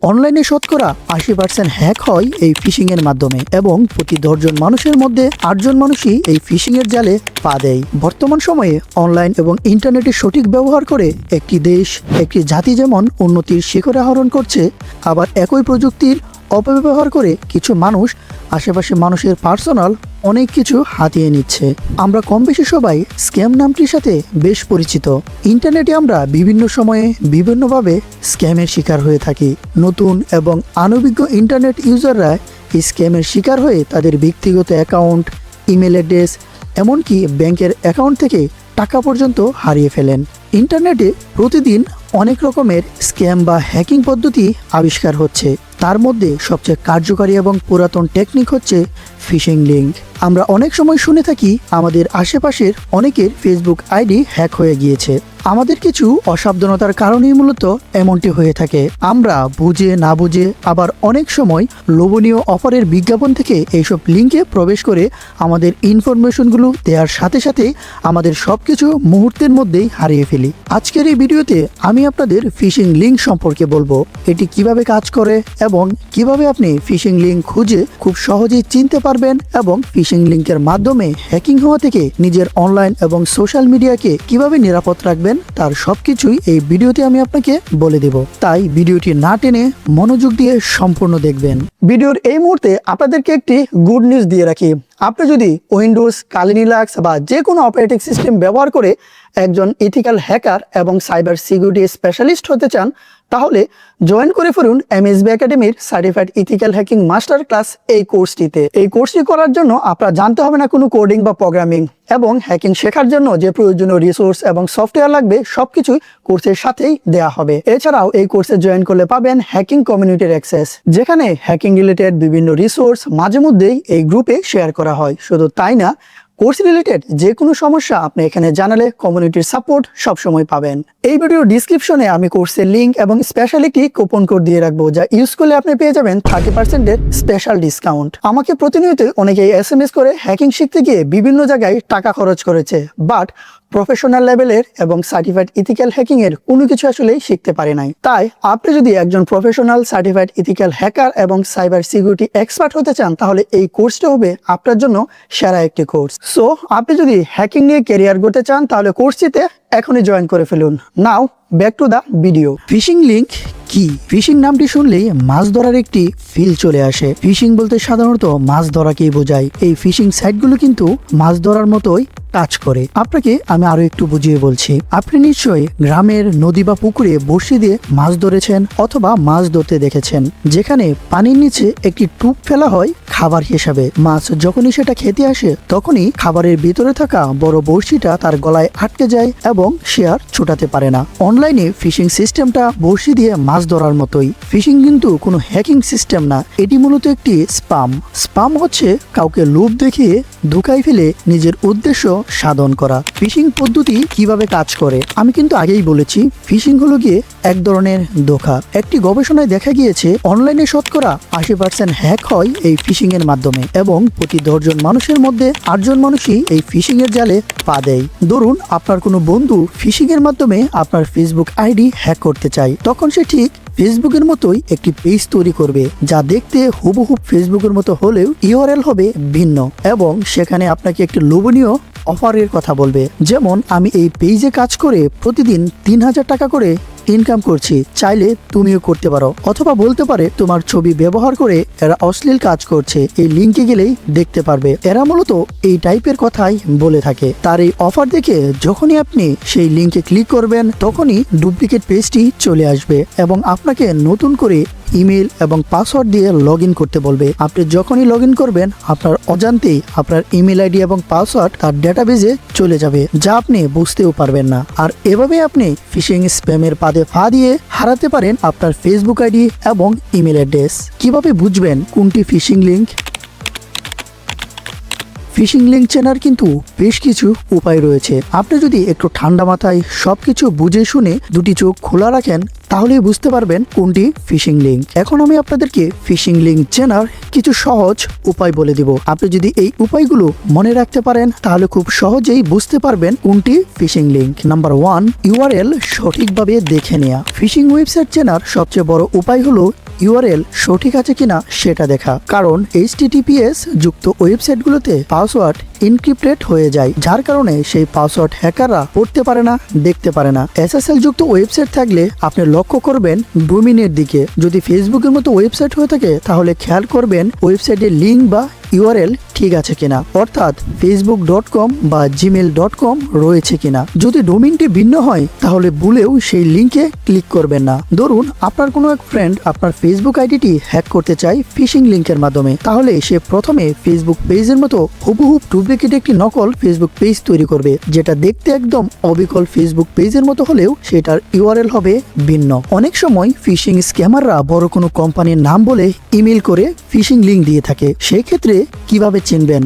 অনলাইনে শতকরা 80% হ্যাক হয় এই ফিশিং এর মাধ্যমে এবং প্রতি 10 জন মানুষের মধ্যে 8 জন মানুষই এই ফিশিং এর জালে পা দেয়। বর্তমান সময়ে অনলাইন এবং ইন্টারনেটের সঠিক ব্যবহার করে একটি দেশ, একটি জাতি যেমন উন্নতির শিখরে আরোহণ করছে, আবার একই প্রযুক্তির অপব্যবহার করে কিছু মানুষ আশেপাশে মানুষের পার্সোনাল অনেক কিছু হাতিয়ে নিচ্ছে। আমরা কম বেশি সবাই স্ক্যাম নামটির সাথে বেশ পরিচিত। ইন্টারনেটে আমরা বিভিন্ন সময়ে বিভিন্নভাবে স্ক্যামের শিকার হয়ে থাকি। নতুন এবং অনভিজ্ঞ ইন্টারনেট ইউজাররা এই স্ক্যামের শিকার হয়ে তাদের ব্যক্তিগত অ্যাকাউন্ট, ইমেল অ্যাড্রেস, এমনকি ব্যাংকের অ্যাকাউন্ট থেকে টাকা পর্যন্ত হারিয়ে ফেলেন। ইন্টারনেটে প্রতিদিন অনেক রকমের স্ক্যাম বা হ্যাকিং পদ্ধতি আবিষ্কার হচ্ছে। তার মধ্যে সবচেয়ে কার্যকারী এবং পুরাতন টেকনিক হচ্ছে ফিশিং লিঙ্ক। আমরা অনেক সময় শুনে থাকি আমাদের আশেপাশের অনেকের ফেসবুক আইডি হ্যাক হয়ে গিয়েছে। আমাদের কিছু অসাবধানতার কারণেই মূলত এমনটি হয়ে থাকে। আমরা বুঝে না বুঝে আবার অনেক সময় লোভনীয় অফারের বিজ্ঞাপন থেকে এইসব লিঙ্কে প্রবেশ করে আমাদের ইনফরমেশনগুলো দেওয়ার সাথে সাথে আমাদের সবকিছু মুহূর্তের মধ্যেই হারিয়ে ফেলি। আজকের এই ভিডিওতে আমি আপনাদের ফিশিং লিঙ্ক সম্পর্কে বলবো, এটি কিভাবে কাজ করে এবং কিভাবে আপনি ফিশিং লিঙ্ক খুঁজে খুব সহজেই চিনতে পারবেন এবং ফিশিং লিঙ্কের মাধ্যমে হ্যাকিং হওয়া থেকে নিজের অনলাইন এবং সোশ্যাল মিডিয়াকে কিভাবে নিরাপদ রাখবেন তার সবকিছুই এই ভিডিওতে আমি আপনাকে বলে দেব। তাই ভিডিওটি না টেনে মনোযোগ দিয়ে সম্পূর্ণ দেখবেন। ভিডিওর এই মুহূর্তে আপনাদেরকে একটি গুড নিউজ দিয়ে রাখি। আপনি যদি উইন্ডোজ, কালি লিনাক্স বা যে কোনো অপারেটিং সিস্টেম ব্যবহার করে একজন ইথিক্যাল হ্যাকার এবং সাইবার সিকিউরিটি স্পেশালিস্ট হতে চান, তাহলে জয়েন করে ফেলুন এমএসবি একাডেমির certified ethical hacking master class এই কোর্সটিতে। এই কোর্সটি করার জন্য আপনার জানতে হবে না কোনো কোডিং বা প্রোগ্রামিং, এবং হ্যাকিং শেখার জন্য যে প্রয়োজনীয় রিসোর্স এবং সফটওয়্যার লাগবে সবকিছুই কোর্সের সাথেই দেওয়া হবে। এছাড়াও এই কোর্সে জয়েন করলে পাবেন হ্যাকিং কমিউনিটির অ্যাক্সেস, যেখানে হ্যাকিং রিলেটেড বিভিন্ন রিসোর্স মাঝে মধ্যেই এই গ্রুপে শেয়ার করা হয়। শুধু তাই না, কোর্স রিলেটেড যে কোনো সমস্যা আপনি এখানে জানালে কমিউনিটির সাপোর্ট সবসময় পাবেন। এই ভিডিওর ডিসক্রিপশনে আমি কোর্সের লিঙ্ক এবং স্পেশাল একটি কুপন কোড দিয়ে রাখবো, যা ইউজ করলে আপনি পেয়ে যাবেন 30% স্পেশাল ডিসকাউন্ট। আমাকে প্রতিনিয়ত অনেকেই SMS করে হ্যাকিং শিখতে গিয়ে বিভিন্ন জায়গায় টাকা খরচ করেছে, বাট প্রফেশনাল লেভেলের এবং সার্টিফাইড ইথিক্যাল হ্যাকিং এর কোনো কিছু আসলেই শিখতে পারে নাই। তাই আপনি যদি একজন প্রফেশনাল সার্টিফাইড ইথিক্যাল হ্যাকার এবং সাইবার সিকিউরিটি এক্সপার্ট হতে চান, তাহলে এই কোর্সটা হবে আপনার জন্য সেরা একটি কোর্স। সো আপনি যদি হ্যাকিং নিয়ে ক্যারিয়ার গড়তে চান, তাহলে কোর্সটিতে এখনই জয়েন করে ফেলুন। Now back to the video. Phishing link কি? ফিশিং নামটি শুনলেই মাছ ধরার একটি ফিল চলে আসে। ফিশিং বলতে সাধারণত মাছ ধরাকেই বোঝায়। এই ফিশিং সাইটগুলো কিন্তু মাছ ধরার মতোই কাজ করে। আপনাকে আমি আরো একটু বুঝিয়ে বলছি। আপনি নিশ্চয়ই গ্রামের নদী বা পুকুরে বড়শি দিয়ে মাছ ধরেছেন অথবা মাছ ধরতে দেখেছেন, যেখানে পানির নিচে একটি টুপ ফেলা হয় খাবার হিসাবে। মাছ যখনই সেটা খেতে আসে, তখনই খাবারের ভিতরে থাকা বড় বড়শিটা তার গলায় আটকে যায় এবং সে আর ছুটাতে পারে না। অনলাইনে ফিশিং সিস্টেমটা বড়শি দিয়ে মাছ ধরার মতোই। ফিশিং কিন্তু কোনো হ্যাকিং সিস্টেম না, এটি মূলত একটি স্পাম। স্পাম হচ্ছে কাউকে লোভ দেখিয়ে ধোঁকায় ফেলে নিজের উদ্দেশ্য সাধন করা। ফিশিং পদ্ধতি কিভাবে কাজ করে আমি কিন্তু আগেই বলেছি। ফিশিং হলো গিয়ে এক ধরনের ধোঁকা। একটি গবেষণায় দেখা গিয়েছে অনলাইনে শতকরা 80% হ্যাক হয় এই ফিশিং এর মাধ্যমে এবং প্রতি 10 জন মানুষের মধ্যে 8 জন মানুষই এই ফিশিং এর জালে পা দেয়। ধরুন আপনার কোনো বন্ধু ফিশিং এর মাধ্যমে আপনার ফেসবুক আইডি হ্যাক করতে চায়, তখন সে ঠিক ফেসবুকের মতোই একটি পেজ তৈরি করবে, যা দেখতে হুবহুব ফেসবুকের মতো হলেও ইউআরএল হবে ভিন্ন, এবং সেখানে আপনাকে একটি লোভনীয় অফারের কথা বলবে। যেমন, আমি এই পেজে কাজ করে প্রতিদিন 3000 টাকা করে ইনকাম করছি, চাইলে তুমিও করতে পারো। অথবা বলতে পারে তোমার ছবি ব্যবহার করে এরা অশ্লীল কাজ করছে, এই লিঙ্কে গেলেই দেখতে পারবে। এরা মূলত এই টাইপের কথাই বলে থাকে। তার এই অফার দেখে যখনই আপনি সেই লিঙ্কে ক্লিক করবেন, তখনই ডুপ্লিকেট পেজটি চলে আসবে এবং আপনাকে নতুন করে ইমেল এবং পাসওয়ার্ড দিয়ে লগ ইন করতে বলবে। আপনি যখনই লগ ইন করবেন, আপনার অজান্তেই আপনার ইমেল আইডি এবং পাসওয়ার্ড তার ডেটাবেজে চলে যাবে, যা আপনি বুঝতেও পারবেন না। আর এভাবে আপনি ফিশিং স্প্যামের পাদে পা দিয়ে হারাতে পারেন আপনার ফেসবুক আইডি এবং ইমেল অ্যাড্রেস। কিভাবে বুঝবেন কোনটি ফিশিং লিঙ্ক? ফিশিং লিঙ্ক চেনার কিন্তু বেশ কিছু উপায় রয়েছে। আপনি যদি একটু ঠান্ডা মাথায় সবকিছু বুঝে শুনে দুটি চোখ খোলা রাখেন, তাহলেই বুঝতে পারবেন কোনটি ফিশিং লিঙ্ক। এখন আমি আপনাদেরকে ফিশিং লিঙ্ক চেনার কিছু সহজ উপায় বলে দিব। আপনি যদি এই উপায়গুলো মনে রাখতে পারেন, তাহলে খুব সহজেই বুঝতে পারবেন কোনটি ফিশিং লিঙ্ক। নাম্বার 1, ইউআরএল সঠিকভাবে দেখে নেওয়া। ফিশিং ওয়েবসাইট চেনার সবচেয়ে বড় উপায় হলো ইউআরএল সঠিক আছে কিনা সেটা দেখা, কারণ HTTPS যুক্ত ওয়েবসাইটগুলোতে পাসওয়ার্ড ইনক্রিপ্টেড হয়ে যায়, যার কারণে সেই পাসওয়ার্ড হ্যাকাররা পড়তে পারে না, দেখতে পারে না। SSL যুক্ত ওয়েবসাইট থাকলে আপনি লক্ষ্য করবেন ডোমিনের দিকে। যদি ফেসবুকের মতো ওয়েবসাইট হয়ে থাকে তাহলে খেয়াল করবেন ওয়েবসাইটের লিঙ্ক বা ইউআরএল ঠিক আছে কিনা, অর্থাৎ facebook.com বা gmail.com রয়েছে কিনা। যদি ডোমিনটি ভিন্ন হয় তাহলে ভুলেও সেই লিঙ্কে ক্লিক করবেন না। ধরুন আপনার কোনো এক ফ্রেন্ড আপনার ফেসবুক আইডিটি হ্যাক করতে চায় ফিশিং লিঙ্কের মাধ্যমে, তাহলে সে প্রথমে ফেসবুক পেজের মতো হুবহু ডুপ্লিকেট একটি নকল ফেসবুক পেজ তৈরি করবে, যেটা দেখতে একদম অবিকল ফেসবুক পেজের মতো হলেও সেটার ইউআরএল হবে ভিন্ন। অনেক সময় ফিশিং স্ক্যামাররা বড় কোনো কোম্পানির নাম বলে ইমেল করে ফিশিং লিঙ্ক দিয়ে থাকে। সেই ক্ষেত্রে কিভাবে চিনবেন?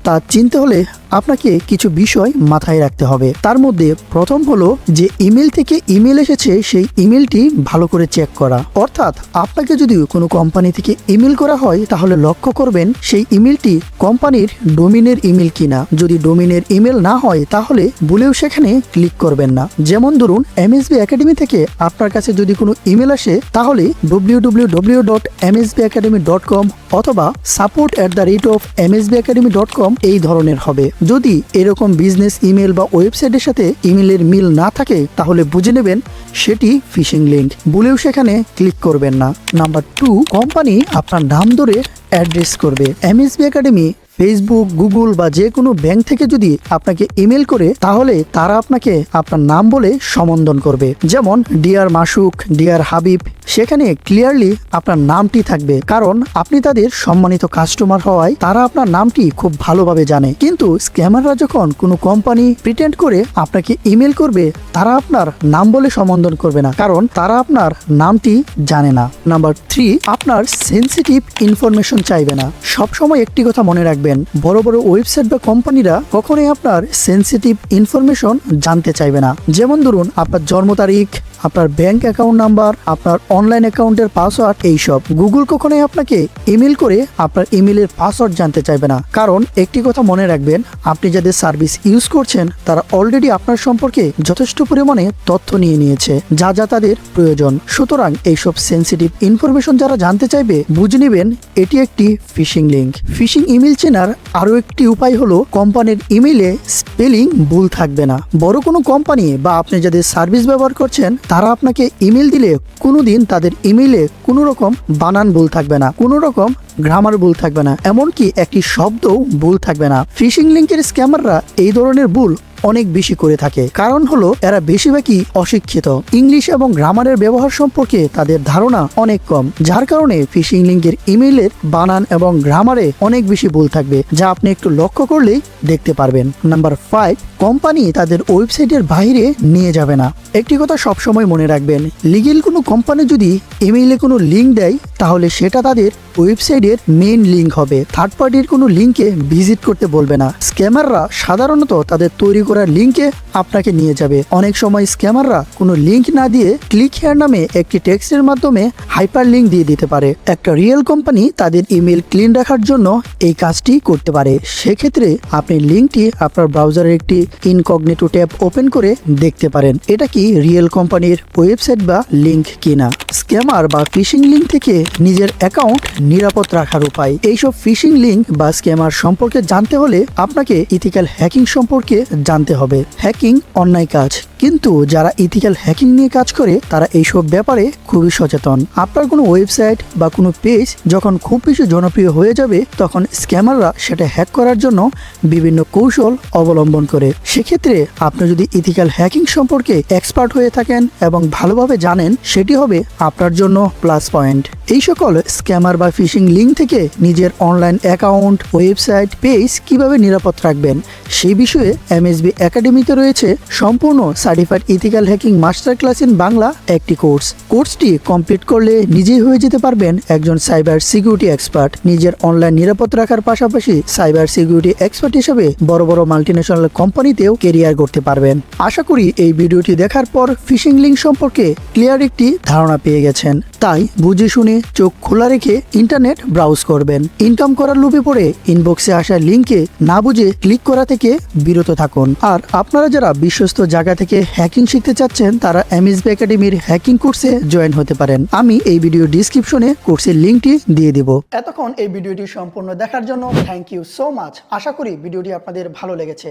তা চিনতে হলে আপনাকে কিছু বিষয় মাথায় রাখতে হবে। তার মধ্যে প্রথম হলো যে ইমেল থেকে ইমেল এসেছে সেই ইমেলটি ভালো করে চেক করা, অর্থাৎ আপনাকে যদি কোনো কোম্পানি থেকে ইমেল করা হয় তাহলে লক্ষ্য করবেন সেই ইমেলটি কোম্পানির ডোমিনের ইমেল কিনা। যদি ডোমিনের ইমেল না হয় তাহলে ভুলেও সেখানে ক্লিক করবেন না। যেমন ধরুন MSB একাডেমি থেকে আপনার কাছে যদি কোনো ইমেল আসে তাহলে www.msbacademy.com অথবা support@msbacademy.com এই ধরনের হবে। যদি এরকম বিজনেস ইমেল বা ওয়েবসাইটের সাথে ইমেলের মিল না থাকে তাহলে বুঝে নেবেন সেটি ফিশিং লিঙ্ক, ভুলেও সেখানে ক্লিক করবেন না। নাম্বার 2, কোম্পানি আপনার নাম ধরে অ্যাড্রেস করবে। MSB একাডেমি, ফেসবুক, গুগল বা যে কোনো ব্যাংক থেকে যদি আপনাকে ইমেল করে তাহলে তারা আপনাকে আপনার নাম বলে সম্বোধন করবে, যেমন ডিয়ার মাসুক, ডিয়ার হাবিব। সেখানে ক্লিয়ারলি আপনার নামটি থাকবে, কারণ আপনি তাদের সম্মানিত কাস্টমার হওয়ায় তারা আপনার নামটি খুব ভালোভাবে জানে। কিন্তু স্ক্যামাররা যখন কোনো কোম্পানি প্রিটেন্ড করে আপনাকে ইমেল করবে তারা আপনার নাম বলে সম্বোধন করবে না, কারণ তারা আপনার নামটি জানে না। নাম্বার 3, আপনার সেনসিটিভ ইনফরমেশন চাইবে না। সবসময় একটি কথা মনে রাখবেন, বড় বড় ওয়েবসাইট বা কোম্পানিরা কখনোই আপনার সেনসিটিভ ইনফরমেশন জানতে চাইবে না। যেমন ধরুন আপনার জন্ম তারিখ, আপনার ব্যাংক অ্যাকাউন্ট নাম্বার, আপনার অনলাইন অ্যাকাউন্টের পাসওয়ার্ড, এইসব। গুগল কখনোই আপনাকে ইমেল করে আপনার ইমেলের পাসওয়ার্ড জানতে চাইবে না, কারণ একটি কথা মনে রাখবেন, আপনি যাদের সার্ভিস ইউজ করছেন তারা অলরেডি আপনার সম্পর্কে যথেষ্ট পরিমাণে তথ্য নিয়ে নিয়েছে, যা যা তাদের প্রয়োজন। সুতরাং এইসব সেনসিটিভ ইনফরমেশন যারা জানতে চাইবে বুঝে নেবেন এটি একটি ফিশিং লিঙ্ক। ফিশিং ইমেল চেনার আরও একটি উপায় হলো কোম্পানির ইমেলে স্পেলিং ভুল থাকবে না। বড় কোনো কোম্পানি বা আপনি যাদের সার্ভিস ব্যবহার করছেন তারা আপনাকে ইমেল দিলে কোনোদিন তাদের ইমেলে কোনো রকম বানান ভুল থাকবে না, কোনো রকম গ্রামার ভুল থাকবে না, এমনকি একটি শব্দও ভুল থাকবে না। ফিশিং লিঙ্কের স্ক্যামাররা এই ধরনের ভুল অনেক বেশি করে থাকে, কারণ হলো এরা বেশিরভাগই অশিক্ষিত। ইংলিশ এবং গ্রামারের ব্যবহার সম্পর্কে তাদের ধারণা অনেক কম, যার কারণে ফিশিং লিঙ্কের ইমেইলের বানান এবং গ্রামারে অনেক বেশি ভুল থাকবে, যা আপনি একটু লক্ষ্য করলেই দেখতে পারবেন। নাম্বার 5, কোম্পানি তাদের ওয়েবসাইটের বাইরে নিয়ে যাবে না। একটি কথা সবসময় মনে রাখবেন, লিগেল কোনো কোম্পানি যদি ইমেইলে কোনো লিঙ্ক দেয় তাহলে সেটা তাদের ওয়েবসাইটের মেইন লিঙ্ক হবে, থার্ড পার্টির কোনো লিঙ্কে ভিজিট করতে বলবে না। স্ক্যামাররা সাধারণত তাদের তৈরি করা লিঙ্কে আপনাকে নিয়ে যাবে। অনেক সময় স্ক্যামাররা কোনো লিঙ্ক না দিয়ে ক্লিক হেয়ার নামে একটি টেক্সটের মাধ্যমে হাইপার লিঙ্ক দিয়ে দিতে পারে। একটা রিয়েল কোম্পানি তাদের ইমেল ক্লিন রাখার জন্য এই কাজটি করতে পারে। সেক্ষেত্রে আপনি লিঙ্কটি আপনার ব্রাউজারের একটি ইনকগনিটো ট্যাব ওপেন করে দেখতে পারেন এটা কি রিয়েল কোম্পানির ওয়েবসাইট বা লিঙ্ক কিনা। স্ক্যামার বা ফিশিং লিঙ্ক থেকে নিজের অ্যাকাউন্ট নিরাপদ রাখার উপায়। এইসব ফিশিং লিঙ্ক বা স্ক্যামার সম্পর্কে জানতে হলে আপনাকে ইথিক্যাল হ্যাকিং সম্পর্কে জানতে হবে। হ্যাকিং অন্যায় কাজ, কিন্তু যারা ইথিক্যাল হ্যাকিং নিয়ে কাজ করে তারা এইসব ব্যাপারে খুবই সচেতন। আপনার কোনো ওয়েবসাইট বা কোনো পেজ যখন খুব বেশি জনপ্রিয় হয়ে যাবে তখন স্ক্যামাররা সেটা হ্যাক করার জন্য বিভিন্ন কৌশল অবলম্বন করে। সেক্ষেত্রে আপনি যদি ইথিক্যাল হ্যাকিং সম্পর্কে এক্সপার্ট হয়ে থাকেন এবং ভালোভাবে জানেন সেটি হবে আপনার জন্য প্লাস পয়েন্ট। এই সকল স্ক্যামার বা ফিশিং লিঙ্ক থেকে নিজের অনলাইন অ্যাকাউন্ট, ওয়েবসাইট, পেজ কিভাবে নিরাপদ রাখবেন সেই বিষয়ে MSB একাডেমিতে রয়েছে সম্পূর্ণ certified ethical hacking master class in Bangla একটি কোর্সটি কমপ্লিট করলে নিজেই হয়ে যেতে পারবেন একজন সাইবার সিকিউরিটি এক্সপার্ট। নিজের অনলাইন নিরাপদ রাখার পাশাপাশি সাইবার সিকিউরিটি এক্সপার্ট হিসেবে বড় বড় মাল্টিন্যাশনাল কোম্পানিতেও কেরিয়ার করতে পারবেন। আশা করি এই ভিডিওটি দেখার পর ফিশিং লিঙ্ক সম্পর্কে ক্লিয়ার একটি ধারণা পেয়ে গেছেন। তাই বুঝে শুনে চোখ খোলা রেখে ইন্টারনেট ব্রাউজ করবেন। ইনকাম করার লোভে পড়ে ইনবক্সে আসা লিঙ্কে না বুঝে ক্লিক করা থেকে বিরত থাকুন। আর আপনারা যারা বিশ্বস্ত জায়গা থেকে হ্যাকিং শিখতে চাচ্ছেন তারা এমএসবি একাডেমির হ্যাকিং কোর্সে জয়েন হতে পারেন। আমি এই ভিডিও ডিসক্রিপশনে কোর্সের লিঙ্কটি দিয়ে দিব। এতক্ষণ এই ভিডিওটি সম্পূর্ণ দেখার জন্য থ্যাংক ইউ সো মাচ। আশা করি ভিডিওটি আপনাদের ভালো লেগেছে।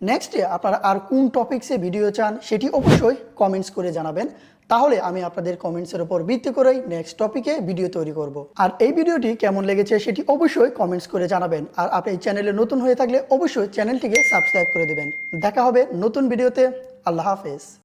নেক্সটে আপনারা আর কোন টপিকসে ভিডিও চান সেটি অবশ্যই কমেন্টস করে জানাবেন। তাহলে আমি আপনাদের কমেন্টসের উপর ভিত্তি করেই নেক্সট টপিকে ভিডিও তৈরি করব। আর এই ভিডিওটি কেমন লেগেছে সেটি অবশ্যই কমেন্টস করে জানাবেন। আর আপনি এই চ্যানেলে নতুন হয়ে থাকলে অবশ্যই চ্যানেলটিকে সাবস্ক্রাইব করে দেবেন। দেখা হবে নতুন ভিডিওতে। আল্লাহ হাফেজ।